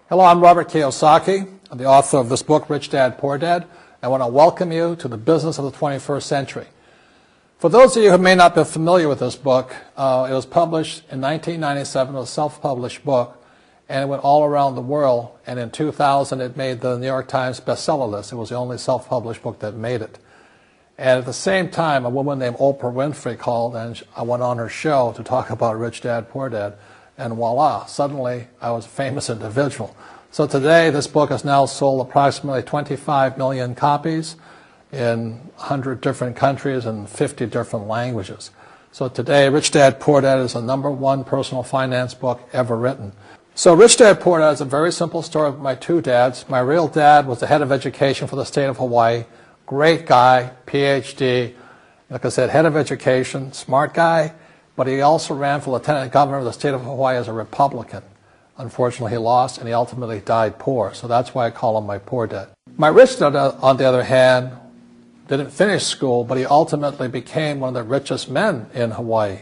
Hello, I'm Robert Kiyosaki. I'm the author of this book, Rich Dad, Poor Dad. I want to welcome you to the business of the 21st century. For those of you who may not be familiar with this book, it was published in 1997. It was a self-published book, and it went all around the world. And in 2000, it made the New York Times bestseller list. It was the only self-published book that made it. And at the same time, a woman named Oprah Winfrey called, and I went on her show to talk about Rich Dad, Poor Dad. And voila, suddenly I was a famous individual. So today, this book has now sold approximately 25 million copies in 100 different countries and 50 different languages. So today, Rich Dad, Poor Dad is the #1 personal finance book ever written. So Rich Dad, Poor Dad is a very simple story of my two dads. My real dad was the head of education for the state of Hawaii. Great guy, PhD, like I said, head of education, smart guy, but he also ran for lieutenant governor of the state of Hawaii as a Republican. Unfortunately, he lost, and he ultimately died poor, so that's why I call him my poor dad. My rich dad, on the other hand, didn't finish school, but he ultimately became one of the richest men in Hawaii.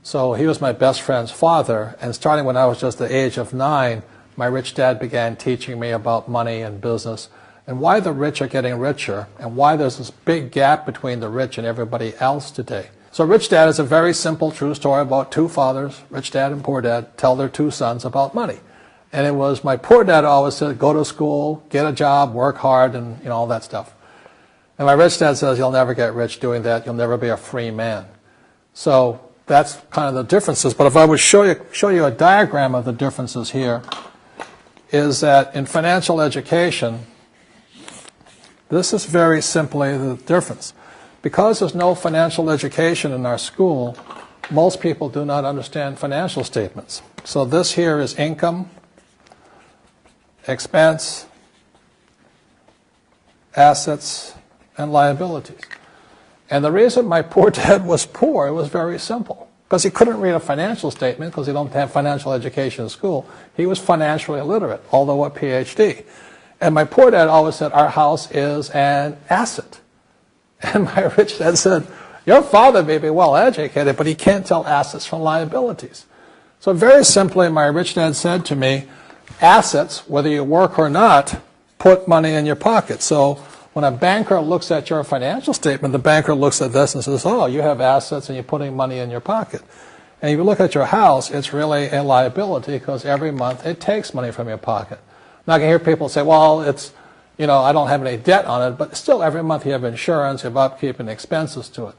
So he was my best friend's father, and starting when I was just the age of 9, my rich dad began teaching me about money and business, and why the rich are getting richer, and why there's this big gap between the rich and everybody else today. So Rich Dad is a very simple, true story about two fathers, Rich Dad and Poor Dad, tell their two sons about money. And it was my poor dad always said, go to school, get a job, work hard, and all that stuff. And my rich dad says, you'll never get rich doing that. You'll never be a free man. So that's kind of the differences. But if I would show you a diagram of the differences here, is that in financial education, this is very simply the difference. Because there's no financial education in our school, most people do not understand financial statements. So this here is income, expense, assets, and liabilities. And the reason my poor dad was poor, it was very simple. Because he couldn't read a financial statement, because he don't have financial education in school. He was financially illiterate, although a PhD. And my poor dad always said, our house is an asset. And my rich dad said, your father may be well educated, but he can't tell assets from liabilities. So very simply, my rich dad said to me, assets, whether you work or not, put money in your pocket. So when a banker looks at your financial statement, the banker looks at this and says, oh, you have assets and you're putting money in your pocket. And if you look at your house, it's really a liability because every month it takes money from your pocket. Now I can hear people say, well, it's, I don't have any debt on it, but still every month you have insurance, you have upkeep and expenses to it.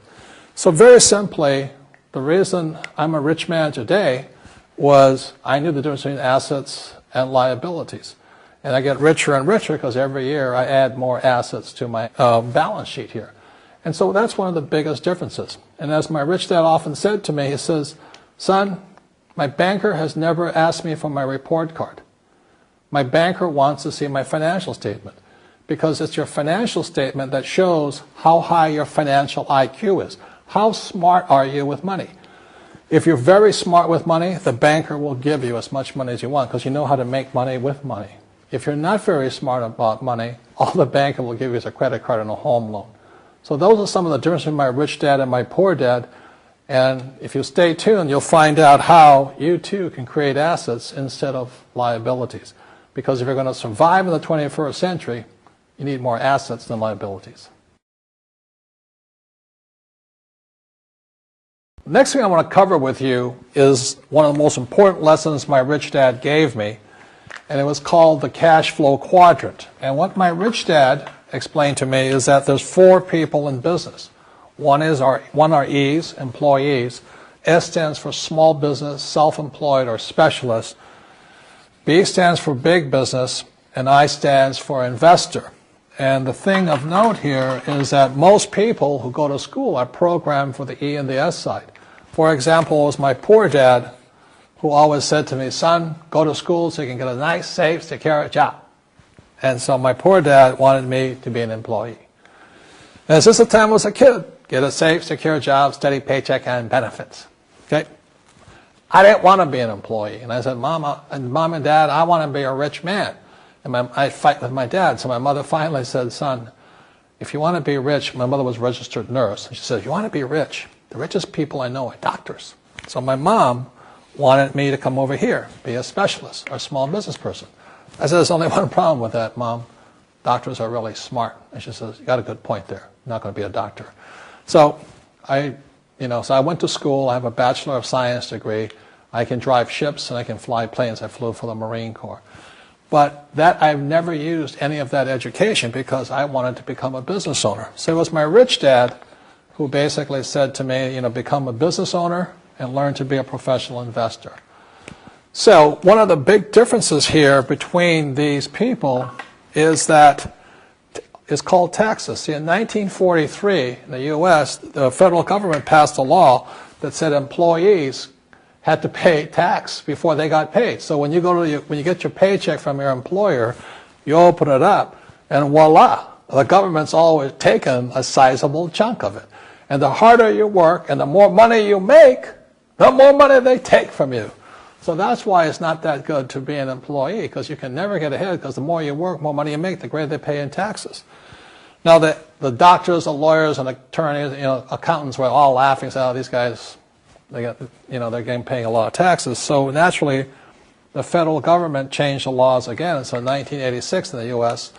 So very simply, the reason I'm a rich man today was I knew the difference between assets and liabilities. And I get richer and richer because every year I add more assets to my balance sheet here. And so that's one of the biggest differences. And as my rich dad often said to me, he says, son, my banker has never asked me for my report card. My banker wants to see my financial statement because it's your financial statement that shows how high your financial IQ is. How smart are you with money? If you're very smart with money, the banker will give you as much money as you want because you know how to make money with money. If you're not very smart about money, all the banker will give you is a credit card and a home loan. So those are some of the differences between my rich dad and my poor dad. And if you stay tuned, you'll find out how you too can create assets instead of liabilities. Because if you're going to survive in the 21st century, you need more assets than liabilities. The next thing I want to cover with you is one of the most important lessons my rich dad gave me, and it was called the cash flow quadrant. And what my rich dad explained to me is that there's 4 people in business. One are E's, employees. S stands for small business, self-employed, or specialist. B stands for big business, and I stands for investor. And the thing of note here is that most people who go to school are programmed for the E and the S side. For example, it was my poor dad who always said to me, son, go to school so you can get a nice, safe, secure job. And so my poor dad wanted me to be an employee. And since the time I was a kid, get a safe, secure job, steady paycheck, and benefits. Okay? I didn't want to be an employee. And I said, Mom and Dad, I want to be a rich man. And I fight with my dad. So my mother finally said, son, if you want to be rich, my mother was a registered nurse. And she said, if you want to be rich, the richest people I know are doctors. So my mom wanted me to come over here, be a specialist or a small business person. I said, there's only one problem with that, Mom. Doctors are really smart. And she says, you got a good point there. I'm not going to be a doctor. So I went to school. I have a Bachelor of Science degree. I can drive ships and I can fly planes. I flew for the Marine Corps. But I've never used any of that education because I wanted to become a business owner. So it was my rich dad who basically said to me, become a business owner and learn to be a professional investor. So one of the big differences here between these people is that it's called taxes. See, in 1943, in the U.S., the federal government passed a law that said employees had to pay tax before they got paid. So when you get your paycheck from your employer, you open it up, and voila, the government's always taken a sizable chunk of it. And the harder you work and the more money you make, the more money they take from you. So that's why it's not that good to be an employee, because you can never get ahead, because the more you work, more money you make, the greater they pay in taxes. Now, the doctors, the lawyers, and attorneys, accountants were all laughing, saying, oh, these guys, they're getting paying a lot of taxes. So naturally, the federal government changed the laws again. So in 1986 in the U.S.,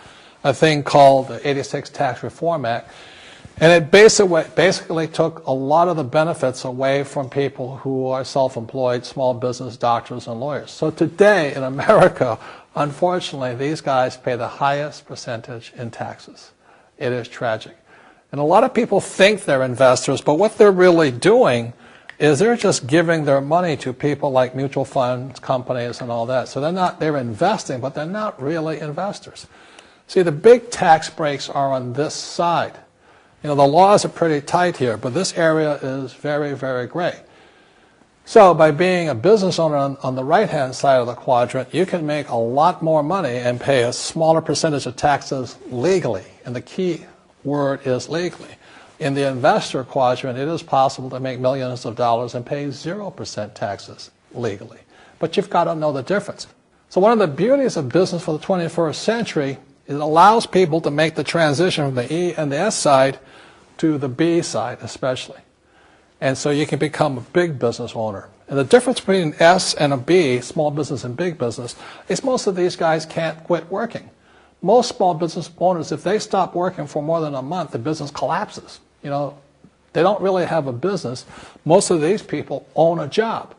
a thing called the 86 Tax Reform Act, and it basically took a lot of the benefits away from people who are self-employed, small business, doctors, and lawyers. So today in America, unfortunately, these guys pay the highest percentage in taxes. It is tragic. And a lot of people think they're investors, but what they're really doing is they're just giving their money to people like mutual funds, companies, and all that. So they're investing, but they're not really investors. See, the big tax breaks are on this side. The laws are pretty tight here, but this area is very, very gray. So by being a business owner on the right-hand side of the quadrant, you can make a lot more money and pay a smaller percentage of taxes legally. And the key word is legally. In the investor quadrant, it is possible to make millions of dollars and pay 0% taxes legally. But you've got to know the difference. So one of the beauties of business for the 21st century is it allows people to make the transition from the E and the S side to the B side especially. And so you can become a big business owner. And the difference between S and a B, small business and big business, is most of these guys can't quit working. Most small business owners, if they stop working for more than a month, the business collapses. They don't really have a business. Most of these people own a job.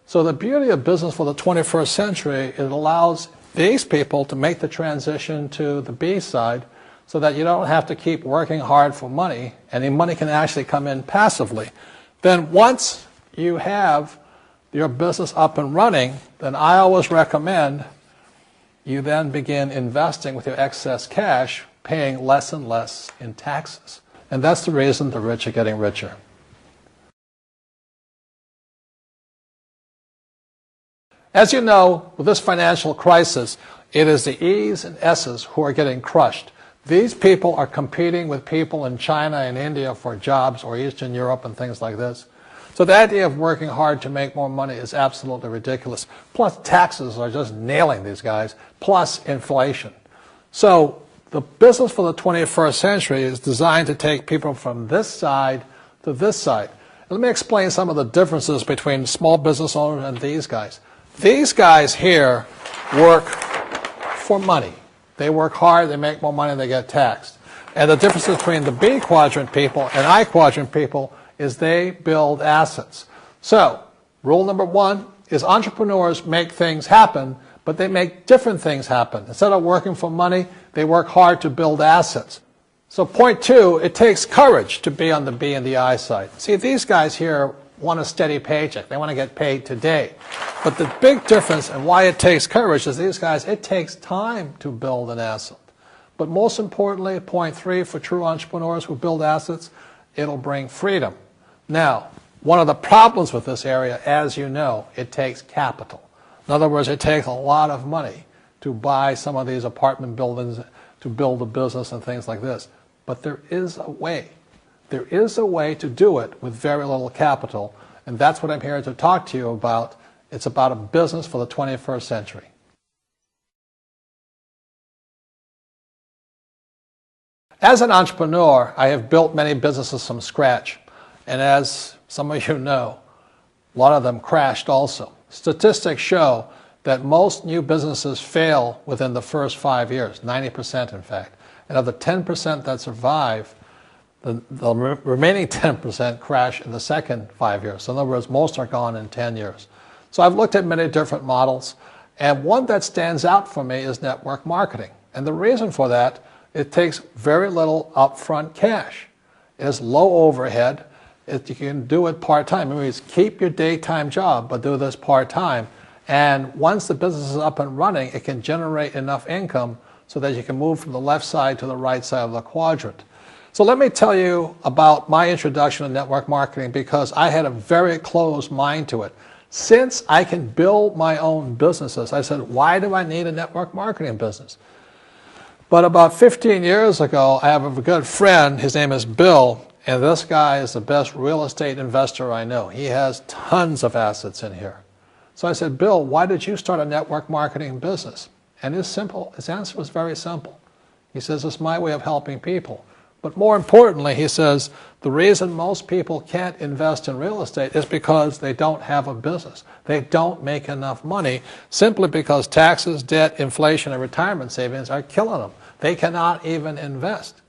So the beauty of business for the 21st century, it allows these people to make the transition to the B side so that you don't have to keep working hard for money, and the money can actually come in passively. Then once you have your business up and running, then I always recommend you then begin investing with your excess cash, paying less and less in taxes. And that's the reason the rich are getting richer. As you know, with this financial crisis, it is the E's and S's who are getting crushed. These people are competing with people in China and India for jobs, or Eastern Europe and things like this. So the idea of working hard to make more money is absolutely ridiculous. Plus taxes are just nailing these guys, plus inflation. So the business for the 21st century is designed to take people from this side to this side. Let me explain some of the differences between small business owners and these guys. These guys here work for money. They work hard, they make more money, they get taxed. And the difference between the B quadrant people and I quadrant people is they build assets. So, rule number one is entrepreneurs make things happen, but they make different things happen. Instead of working for money, they work hard to build assets. So point two, it takes courage to be on the B and the I side. See, these guys here want a steady paycheck. They want to get paid today. But the big difference and why it takes courage is these guys, it takes time to build an asset. But most importantly, point three, for true entrepreneurs who build assets, it'll bring freedom. Now, one of the problems with this area, as you know, it takes capital. In other words, it takes a lot of money to buy some of these apartment buildings, to build a business and things like this. But there is a way. There is a way to do it with very little capital, and that's what I'm here to talk to you about. It's about a business for the 21st century. As an entrepreneur, I have built many businesses from scratch. And as some of you know, A lot of them crashed also. Statistics show that most new businesses fail within the first 5 years, 90% in fact. And of the 10% that survive, the remaining 10% crash in the second 5 years. So in other words, most are gone in 10 years. So I've looked at many different models, and one that stands out for me is network marketing. And the reason for that, it takes very little upfront cash. It has low overhead. You can do it part-time. It means keep your daytime job, but do this part-time. And once the business is up and running, it can generate enough income so that you can move from the left side to the right side of the quadrant. So let me tell you about my introduction to network marketing, because I had a very closed mind to it. Since I can build my own businesses, I said, why do I need a network marketing business? But about 15 years ago, I have a good friend, his name is Bill, and this guy is the best real estate investor I know. He has tons of assets in here. So I said, Bill, why did you start a network marketing business? And his answer was very simple. He says, it's my way of helping people. But more importantly, he says, the reason most people can't invest in real estate is because they don't have a business. They don't make enough money simply because taxes, debt, inflation, and retirement savings are killing them. They cannot even invest.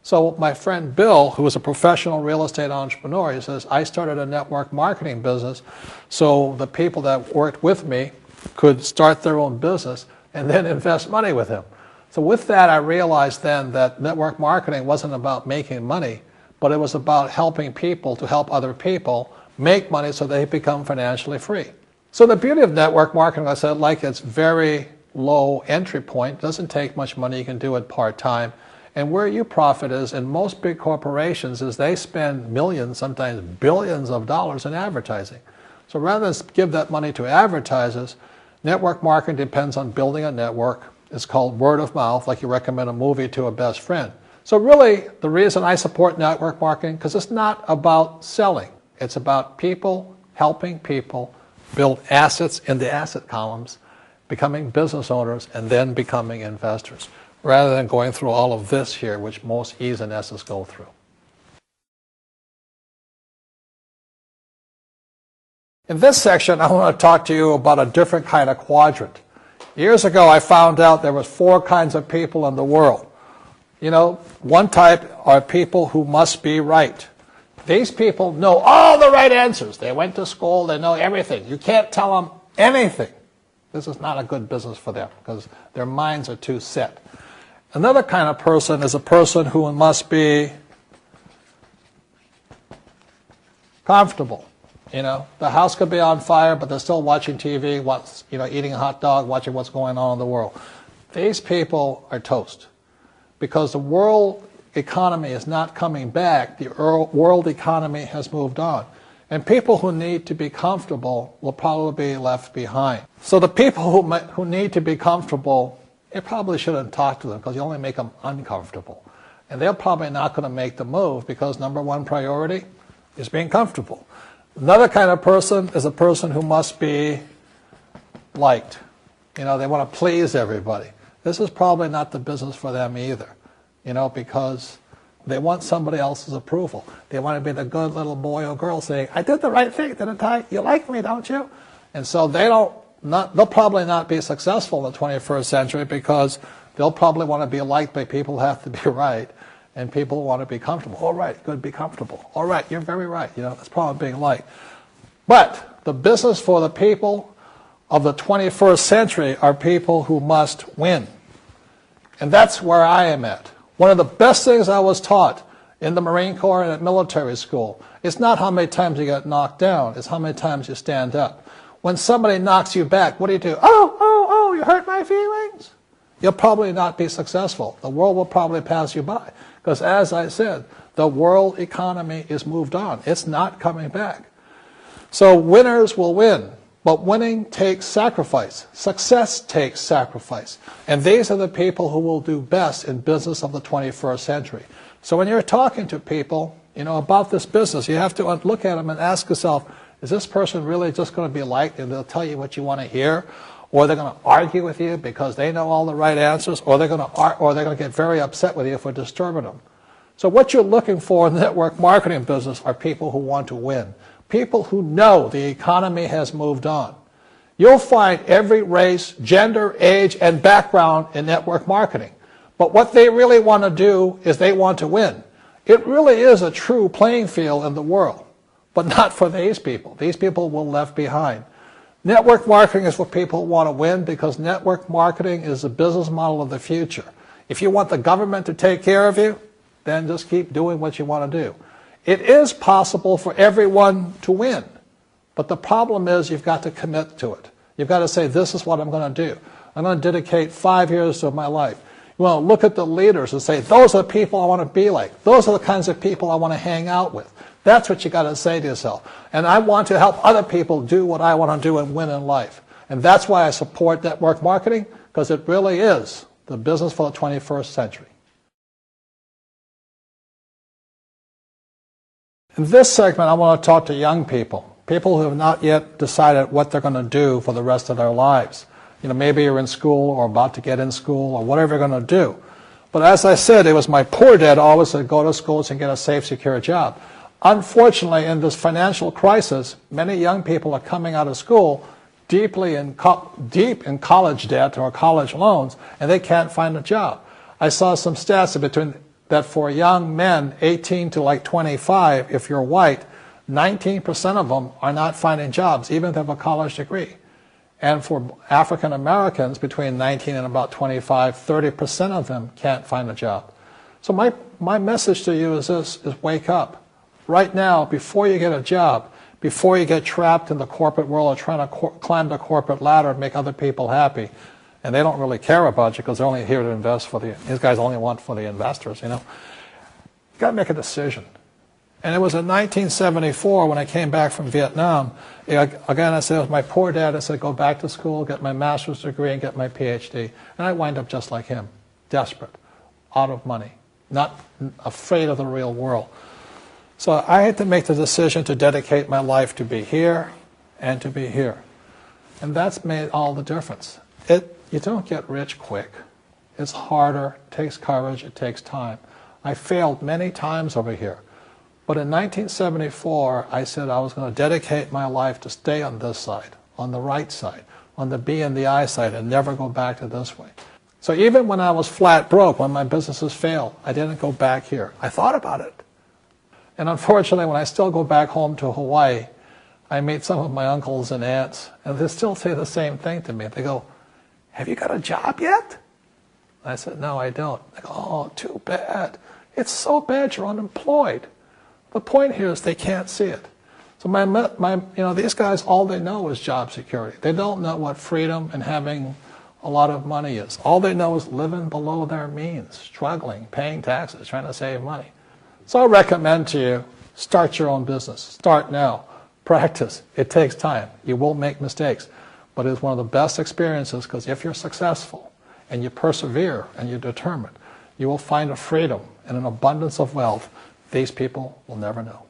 So my friend Bill, who is a professional real estate entrepreneur, he says, I started a network marketing business so the people that worked with me could start their own business and then invest money with him. So with that, I realized then that network marketing wasn't about making money, but it was about helping people to help other people make money so they become financially free. So the beauty of network marketing, I said, like it's very low entry point, doesn't take much money, you can do it part-time. And where you profit is in most big corporations is they spend millions, sometimes billions of dollars in advertising. So rather than give that money to advertisers, network marketing depends on building a network. It's called word of mouth, like you recommend a movie to a best friend. So really, the reason I support network marketing, because it's not about selling. It's about people helping people build assets in the asset columns, becoming business owners, and then becoming investors, rather than going through all of this here, which most E's and S's go through. In this section, I want to talk to you about a different kind of quadrant. Years ago, I found out there was 4 kinds of people in the world. You know, one type are people who must be right. These people know all the right answers. They went to school, they know everything. You can't tell them anything. This is not a good business for them because their minds are too set. Another kind of person is a person who must be comfortable. You know, the house could be on fire, but they're still watching TV, eating a hot dog, watching what's going on in the world. These people are toast because the world economy is not coming back. The world economy has moved on. And people who need to be comfortable will probably be left behind. So the people who need to be comfortable, you probably shouldn't talk to them because you only make them uncomfortable. And they're probably not going to make the move because number one priority is being comfortable. Another kind of person is a person who must be liked. You know, they want to please everybody. This is probably not the business for them either, you know, because they want somebody else's approval. They want to be the good little boy or girl saying, I did the right thing, didn't I? You like me, don't you? And so they'll probably not be successful in the 21st century because they'll probably want to be liked by people who have to be right. And people want to be comfortable. All right, good, be comfortable. All right, you're very right. You know, that's probably being liked. But the business for the people of the 21st century are people who must win. And that's where I am at. One of the best things I was taught in the Marine Corps and at military school, it's not how many times you get knocked down, it's how many times you stand up. When somebody knocks you back, what do? Oh, you hurt my feelings? You'll probably not be successful. The world will probably pass you by. Because as I said, the world economy is moved on. It's not coming back. So winners will win. But winning takes sacrifice. Success takes sacrifice. And these are the people who will do best in business of the 21st century. So when you're talking to people, you know, about this business, you have to look at them and ask yourself, is this person really just going to be liked and they'll tell you what you want to hear? Or they're going to argue with you because they know all the right answers, or they're going to get very upset with you for disturbing them. So what you're looking for in the network marketing business are people who want to win. people who know the economy has moved on. You'll find every race, gender, age, and background in network marketing. But what they really want to do is they want to win. It really is a true playing field in the world, but not for these people. These people will be left behind. Network marketing is for people who want to win because network marketing is the business model of the future. If you want the government to take care of you, then just keep doing what you want to do. It is possible for everyone to win, but the problem is you've got to commit to it. You've got to say, this is what I'm going to do. I'm going to dedicate 5 years of my life. You want to look at the leaders and say, those are the people I want to be like. Those are the kinds of people I want to hang out with. That's what you got to say to yourself. And I want to help other people do what I want to do and win in life. And that's why I support network marketing, because it really is the business for the 21st century. In this segment, I want to talk to young people, people who have not yet decided what they're going to do for the rest of their lives. You know, maybe you're in school or about to get in school or whatever you're going to do. But as I said, it was my poor dad always said, go to schools and get a safe, secure job. Unfortunately, in this financial crisis, many young people are coming out of school deep in college debt or college loans, and they can't find a job. I saw some stats that for young men 18 to like 25, if you're white, 19% of them are not finding jobs, even if they have a college degree. And for African Americans between 19 and about 25, 30% of them can't find a job. So my message to you is this, is wake up. Right now, before you get a job, before you get trapped in the corporate world or trying to climb the corporate ladder and make other people happy, and they don't really care about you because they're only here to invest for these guys only want for the investors, you know. You got to make a decision. And it was in 1974 when I came back from Vietnam. Again, I said, it was my poor dad. I said, go back to school, get my master's degree, and get my PhD. And I wind up just like him, desperate, out of money, not afraid of the real world. So I had to make the decision to dedicate my life to be here and to be here. And that's made all the difference. You don't get rich quick. It's harder, it takes courage, it takes time. I failed many times over here. But in 1974, I said I was going to dedicate my life to stay on this side, on the right side, on the B and the I side, and never go back to this way. So even when I was flat broke, when my businesses failed, I didn't go back here. I thought about it. And unfortunately, when I still go back home to Hawaii, I meet some of my uncles and aunts, and they still say the same thing to me. They go, have you got a job yet? I said, no, I don't. They go, oh, too bad. It's so bad you're unemployed. The point here is they can't see it. So these guys, all they know is job security. They don't know what freedom and having a lot of money is. All they know is living below their means, struggling, paying taxes, trying to save money. So I recommend to you, start your own business. Start now. Practice. It takes time. You will make mistakes. But it's one of the best experiences because if you're successful and you persevere and you're determined, you will find a freedom and an abundance of wealth these people will never know.